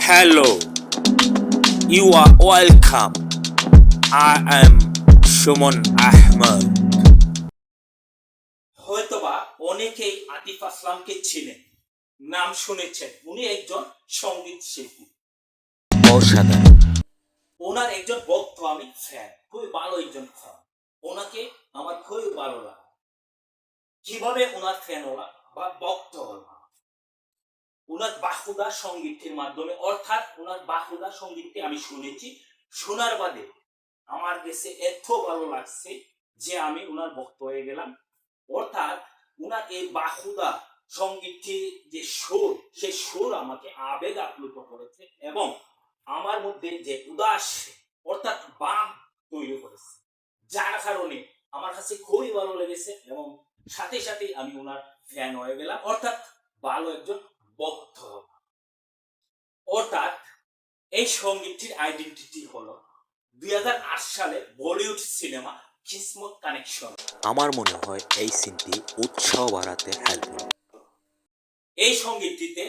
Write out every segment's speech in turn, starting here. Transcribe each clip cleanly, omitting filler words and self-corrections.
Hello, you are welcome. I am Shumon Ahmed. হয়তোবা অনেকেই আতিফ আসলামকে চিনেন, নাম শুনেছেন। উনি একজন সঙ্গীত শিল্পী, অসাধারণ। ওনার একজন ভক্ত, আমি ফ্যান, খুবই ভালো একজন ফ্যান। ওনাকে আমার খুবই ভালো লাগে। কিভাবে ওনার ফ্যান হলাম বা ভক্ত হলাম? ওনার বাহুদা সঙ্গীতের মাধ্যমে, অর্থাৎ ওনার বাহুদা সঙ্গীতটি আমি শুনেছি। শোনার বাদে আমার কাছে এত ভালো লাগছে যে আমি ওনার ভক্ত হয়ে গেলাম। অর্থাৎ ওনার এই বাহুদা সঙ্গীতটির যে সুর, সেই সুর আমাকে আবেগ আপ্লুত করেছে এবং আমার মধ্যে যে উদাস অর্থাৎ বাম তৈরি করেছে, যার কারণে আমার কাছে খুবই ভালো লেগেছে এবং সাথে সাথে আমি ওনার ফ্যান হয়ে গেলাম, অর্থাৎ ভালো একজন ভক্ত। অর্থাৎ এই সঙ্গীতটির আইডেন্টিটি হলো 2008 সালে বলিউড সিনেমা কিসমত কানেকশন। আমার মনে হয় এই সিনটি উৎসাহ বাড়াতে হেল্প করে। এই সঙ্গীতটিতে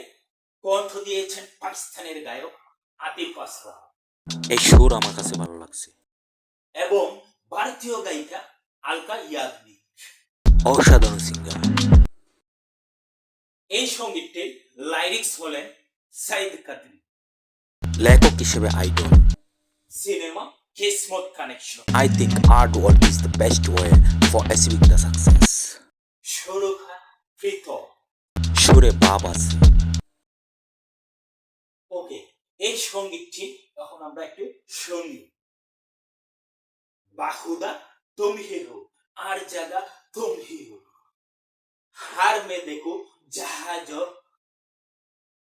কণ্ঠ দিয়েছেন পাকিস্তানের গায়ক আতিফ আসলাম। এই সুর আমার কাছে ভালো লাগছে। এবং ভারতীয় গায়িকা আলকা ইয়াগনিক, অসাধারণ সিঙ্গার। এই সঙ্গীতটির লাইরিক্স হলেন সাইদ কাদরি, লেখক হিসেবে idol. Cinema Kismat connection. I think art work is the best way for achieving the success. সুরক্ষা প্রীতম, সুরে ভাব আছে। ওকে, এই সঙ্গীতটি এখন আমরা একটু শুনি। বাহুদা তুম হি হো, আর জায়গা তুম হি হো, হার মে দেখো जहां जो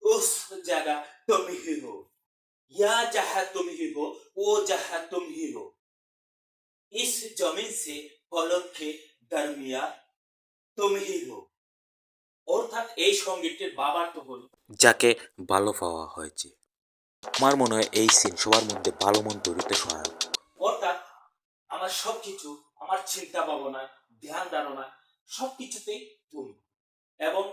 उस जगह तुम ही हो, या जहां तुम ही हो वो जहां तुम ही हो, इस जमीन से फलक के दरमिया तुम ही हो। অর্থাৎ এই সঙ্গীতটির বাবার তো হল যাকে ভালো পাওয়া হয়েছে। আমার মনে হয় এই সিন সবার মধ্যে ভালো মন তৈরিতে সহায়ক। অর্থাৎ আমার সবকিছু, আমার চিন্তা ভাবনা, ধ্যান ধারণা সবকিছুতে তুমি, এবং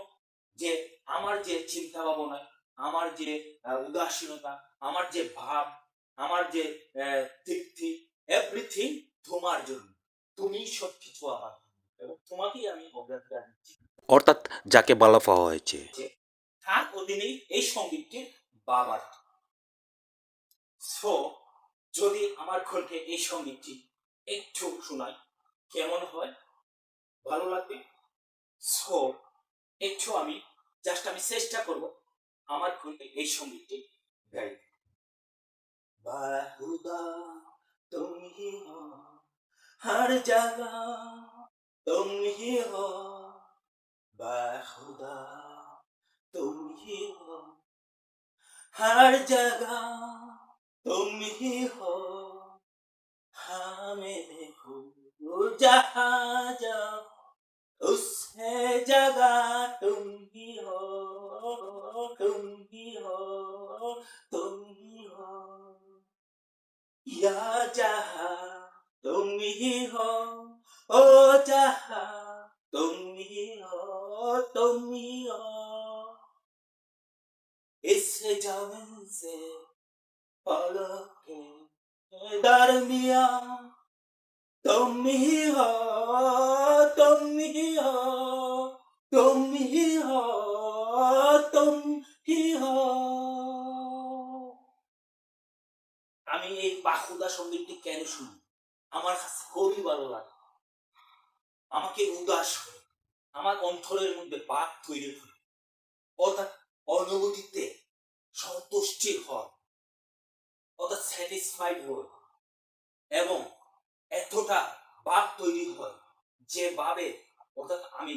যে আমার যে চিন্তা ভাবনা, আমার যে উদাসীনতা, আমার যে ভাব, আমার যে তৃপ্তি, এভরিথিং তোমার জন্য। তুমি সবকিছু আমার এবং তোমাকেই আমি অগ্রাধিকার দিচ্ছি। অর্থাৎ যাকে ভালো পাওয়া হয়েছে তার অধীনেই এই সঙ্গীতটির বাবার। সো যদি আমার কণ্ঠে এই সঙ্গীতটি একটু শোনাই কেমন হয়, ভালো লাগবে। সো একটু আমি চেষ্টা করব আমার কণ্ঠে এই সঙ্গীতটি গাইতে। বাহুদা तुम ही हो, हर जगह तुम ही हो, बाहुदा तुम ही हो, हर जगह तुम ही हो, हमें देखो जहाँ जाओ उस जगह तुम ही हो, तुम ही हो, तुम ही हो, या जहाँ तुम ही हो ओ जहाँ तुम ही हो, तुम ही हो, इस जमीन से फलक के दरमिया तुम ही हो, तुम ही हो, तुम ही हो, तुम ही हो। আমি এই বাহুদা সঙ্গীতটি কেন শুনি? আমার কাছে খুবই ভালো লাগে, আমাকে উদাস করে, আমার অন্তরের মধ্যে বাক তৈরি করে, অর্থাৎ অনুভূতিতে সন্তুষ্টি হয়, অর্থাৎ স্যাটিসফাইড হয় এবং এতটা ভাব তৈরি হয় যে ভাবে, অর্থাৎ আমি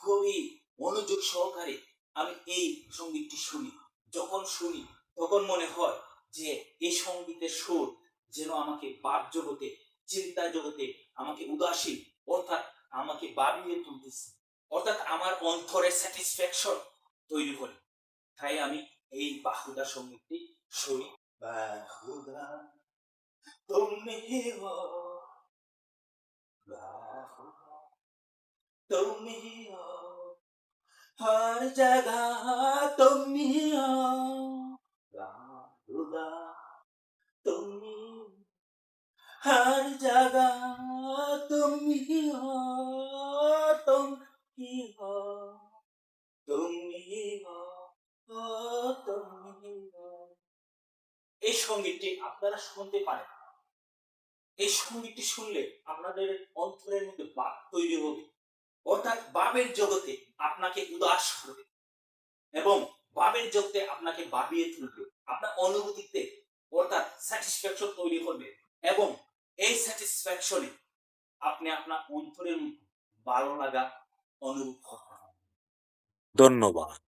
খুবই মনোযোগ সহকারে আমি এই সঙ্গীতটি শুনি। যখন শুনি তখন মনে হয় যে এই সঙ্গীতের সুর যেন আমাকে ভাব জগতে, চিন্তা জগতে আমাকে উদাসীন, অর্থাৎ আমাকে ভাবিয়ে তুলতেছে, অর্থাৎ আমার অন্তরে স্যাটিসফ্যাকশন তৈরি করে। তাই আমি এই বাহুদা সঙ্গীতটি শুনি। বাহুদা তুমি হি হো, तुम ही हो, हर जगह तुम ही हो, होगा तुम ही, हर जगह तुम ही हो, तुम ही हो, तुम ही हो, ও তুমি हो। এই সঙ্গীতটি আপনারা শুনতে পারেন। এই সঙ্গীতটি শুনলে আপনাদের অন্তরের মধ্যে ভাব তৈরি হবে, অর্থাৎ ভাবের জগতে আপনাকে উদাস করবে এবং ভাবের জগতে আপনাকে ভাবিয়ে তুলবে, আপনার অনুভূতিতে অর্থাৎ স্যাটিসফ্যাকশন তৈরি করবে এবং এই স্যাটিসফ্যাকশনে আপনি আপনার অন্তরের মধ্যে ভালো লাগা অনুভব করবেন। ধন্যবাদ।